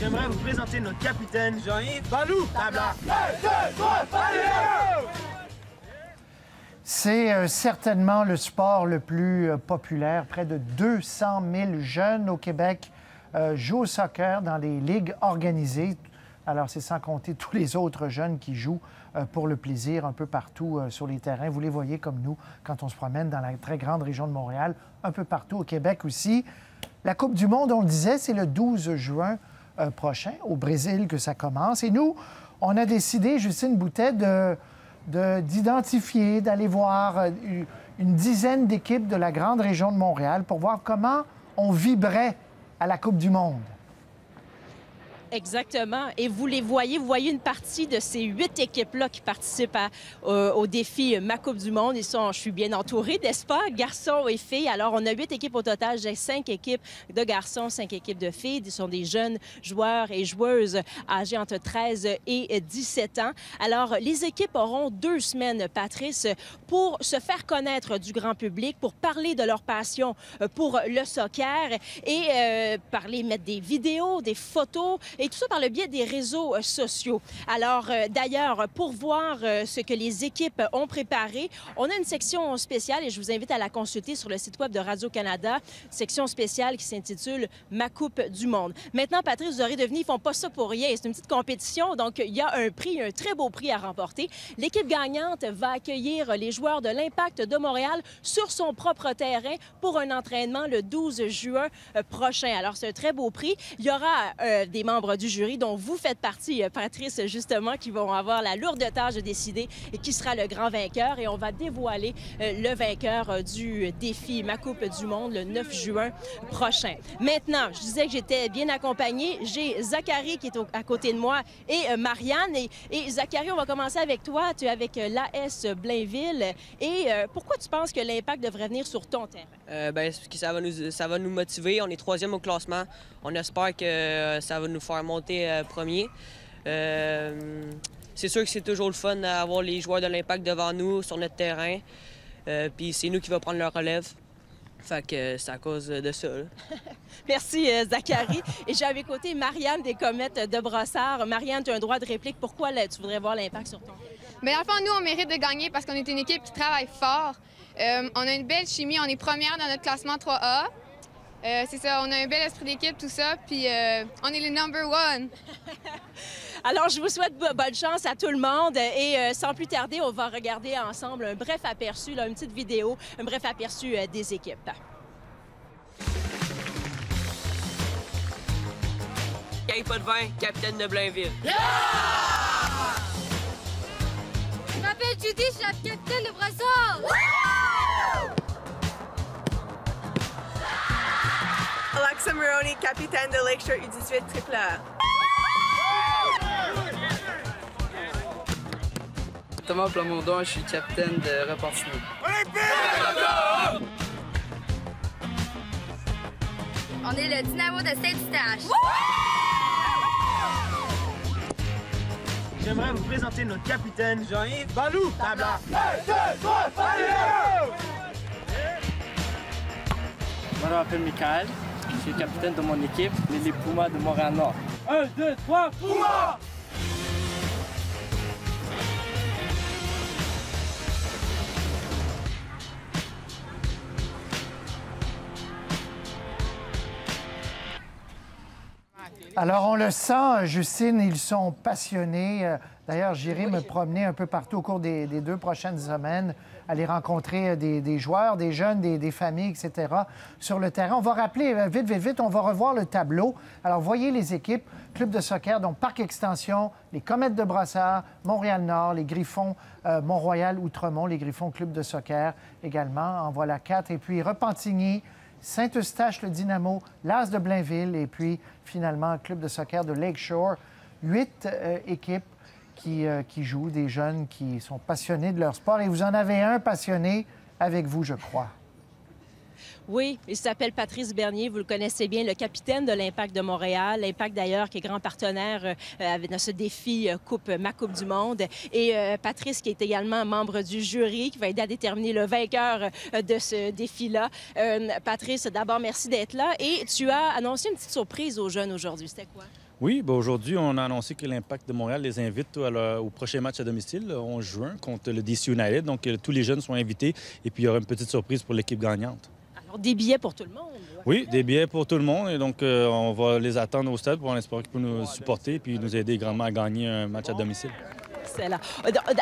J'aimerais vous présenter notre capitaine, Jean-Yves Balou. Tabla. C'est certainement le sport le plus populaire. Près de 200 000 jeunes au Québec jouent au soccer dans les ligues organisées. Alors, c'est sans compter tous les autres jeunes qui jouent pour le plaisir un peu partout sur les terrains. Vous les voyez comme nous quand on se promène dans la très grande région de Montréal, un peu partout au Québec aussi. La Coupe du monde, on le disait, c'est le 12 juin prochain, au Brésil, que ça commence. Et nous, on a décidé, Justine Boutet, d'identifier, d'aller voir une dizaine d'équipes de la grande région de Montréal pour voir comment on vibrait à la Coupe du monde. Exactement. Et vous les voyez, vous voyez une partie de ces 8 équipes-là qui participent au défi Ma Coupe du monde. Je suis bien entourée, n'est-ce pas, garçons et filles. Alors, on a 8 équipes au total. J'ai 5 équipes de garçons, 5 équipes de filles. Ce sont des jeunes joueurs et joueuses âgés entre 13 et 17 ans. Alors, les équipes auront 2 semaines, Patrice, pour se faire connaître du grand public, pour parler de leur passion pour le soccer et mettre des vidéos, des photos, et tout ça par le biais des réseaux sociaux. Alors, d'ailleurs, pour voir ce que les équipes ont préparé, on a une section spéciale et je vous invite à la consulter sur le site web de Radio-Canada, section spéciale qui s'intitule « Ma Coupe du monde ». Maintenant, Patrice, vous aurez deviné, ils ne font pas ça pour rien. C'est une petite compétition, donc il y a un prix, un très beau prix à remporter. L'équipe gagnante va accueillir les joueurs de l'Impact de Montréal sur son propre terrain pour un entraînement le 12 juin prochain. Alors, c'est un très beau prix. Il y aura des membres du jury dont vous faites partie, Patrice, justement, qui vont avoir la lourde tâche de décider qui sera le grand vainqueur. Et on va dévoiler le vainqueur du défi Ma Coupe du monde le 9 juin prochain. Maintenant, je disais que j'étais bien accompagnée. J'ai Zachary qui est à côté de moi et Marianne. Et Zachary, on va commencer avec toi. Tu es avec l'AS Blainville. Et pourquoi tu penses que l'Impact devrait venir sur ton terrain? Parce que ça va nous motiver. On est 3e au classement. On espère que ça va nous faire monter premier. C'est sûr que c'est toujours le fun d'avoir les joueurs de l'Impact devant nous sur notre terrain. Puis c'est nous qui va prendre leur relève. Fait que c'est à cause de ça. Merci, Zachary. Et j'ai à mes côtés Marianne des Comètes de Brossard. Marianne, tu as un droit de réplique. Pourquoi tu voudrais voir l'Impact sur ton terrain? Bien, en fait, nous, on mérite de gagner parce qu'on est une équipe qui travaille fort. On a une belle chimie. On est première dans notre classement 3A. C'est ça, on a un bel esprit d'équipe, tout ça, puis on est le number one. Alors, je vous souhaite bonne chance à tout le monde et sans plus tarder, on va regarder ensemble un bref aperçu, là, une petite vidéo, un bref aperçu des équipes. Gagne pas de vin, capitaine de Blainville. Yeah! Je m'appelle Judy, je suis la capitaine de Brossard. Alexa Maroney, capitaine de Lakeshore U18 AAA. Thomas Plamondon, je suis capitaine de Repentigny. On est le Dynamo de Saint-Eustache. J'aimerais vous présenter notre capitaine, Jean-Yves Balou. Tabla. Moi, je m'appelle Michael. Je suis le capitaine de mon équipe, les Pumas de Montréal-Nord. 1, 2, 3, Pumas! Alors, on le sent, Justine, ils sont passionnés. D'ailleurs, j'irai me promener un peu partout au cours des 2 prochaines semaines, aller rencontrer des joueurs, des jeunes, des familles, etc. sur le terrain. On va rappeler, vite, on va revoir le tableau. Alors, voyez les équipes, club de soccer, donc Parc Extension, les Comètes de Brossard, Montréal-Nord, les Griffons Mont-Royal-Outremont, les Griffons club de soccer également. En voilà 4. Et puis Repentigny, Saint-Eustache, le Dynamo, l'As de Blainville et puis finalement club de soccer de Lakeshore. 8 équipes qui jouent, des jeunes qui sont passionnés de leur sport. Et vous en avez un passionné avec vous, je crois. Oui, il s'appelle Patrice Bernier, vous le connaissez bien, le capitaine de l'Impact de Montréal. L'Impact, d'ailleurs, qui est grand partenaire dans ce défi Ma Coupe du monde. Et Patrice, qui est également membre du jury, qui va aider à déterminer le vainqueur de ce défi-là. Patrice, d'abord, merci d'être là. Et tu as annoncé une petite surprise aux jeunes aujourd'hui. C'était quoi? Oui, ben aujourd'hui, on a annoncé que l'Impact de Montréal les invite au prochain match à domicile, le 11 juin, contre le DC United. Donc, tous les jeunes sont invités et puis il y aura une petite surprise pour l'équipe gagnante. Alors, des billets pour tout le monde? Oui, des billets pour tout le monde. Et donc, on va les attendre au stade pour espérer qu'ils peuvent nous supporter et puis nous aider grandement à gagner un match à domicile. Excellent.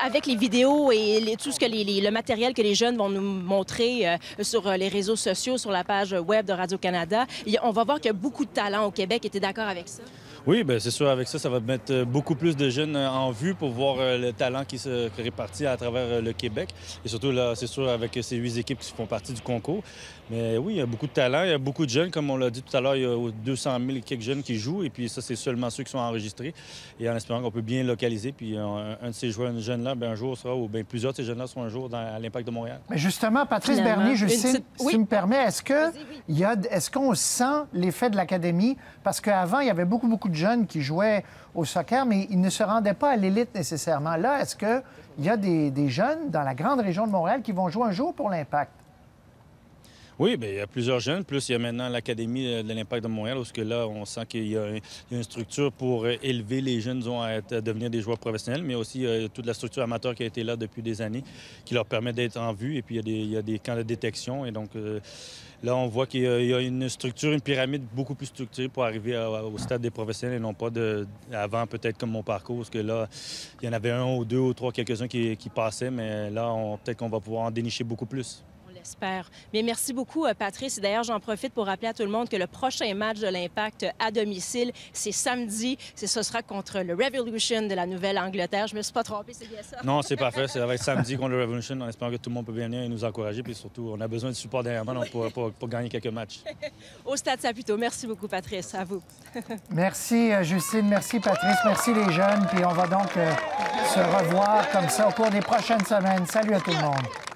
Avec les vidéos et tout ce que le matériel que les jeunes vont nous montrer sur les réseaux sociaux, sur la page web de Radio-Canada, on va voir qu'il y a beaucoup de talent au Québec. Es-tu d'accord avec ça? Oui, bien c'est sûr. Avec ça, ça va mettre beaucoup plus de jeunes en vue pour voir le talent qui se répartit à travers le Québec. Et surtout, là, c'est sûr, avec ces 8 équipes qui font partie du concours. Mais oui, il y a beaucoup de talent, il y a beaucoup de jeunes. Comme on l'a dit tout à l'heure, il y a 200 000 et quelques jeunes qui jouent. Et puis ça, c'est seulement ceux qui sont enregistrés. Et en espérant qu'on peut bien localiser. Puis un de ces jeunes-là, un jour sera, ou bien plusieurs de ces jeunes-là seront un jour à l'Impact de Montréal. Mais justement, Patrice Bernier, si tu me permets, est-ce qu'on sent l'effet de l'Académie? Parce qu'avant, il y avait beaucoup de jeunes qui jouaient au soccer, mais ils ne se rendaient pas à l'élite nécessairement. Là, est-ce qu'il y a des jeunes dans la grande région de Montréal qui vont jouer un jour pour l'Impact? Oui, bien, il y a plusieurs jeunes. Plus, il y a maintenant l'Académie de l'Impact de Montréal, où là, on sent qu'il y a une structure pour élever les jeunes, disons, à devenir des joueurs professionnels, mais aussi toute la structure amateur qui a été là depuis des années, qui leur permet d'être en vue. Et puis, il y a des camps de détection. Et donc, là, on voit qu'il y a une structure, une pyramide beaucoup plus structurée pour arriver au stade des professionnels et non pas avant, peut-être comme mon parcours, parce que là, il y en avait un ou deux ou trois, quelques-uns qui passaient, mais là, peut-être qu'on va pouvoir en dénicher beaucoup plus. J'espère. Bien, merci beaucoup, Patrice. D'ailleurs, j'en profite pour rappeler à tout le monde que le prochain match de l'Impact à domicile, c'est samedi. Ce sera contre le Revolution de la Nouvelle-Angleterre. Je me suis pas trompée, c'est bien ça? Non, c'est parfait. Ça va être samedi contre le Revolution. En espérant que tout le monde peut venir et nous encourager. Puis surtout, on a besoin de support derrière moi pour gagner quelques matchs. Au Stade Saputo. Merci beaucoup, Patrice. À vous. Merci, Justine. Merci, Patrice. Merci, les jeunes. Puis on va donc se revoir comme ça au cours des prochaines semaines. Salut à tout le monde.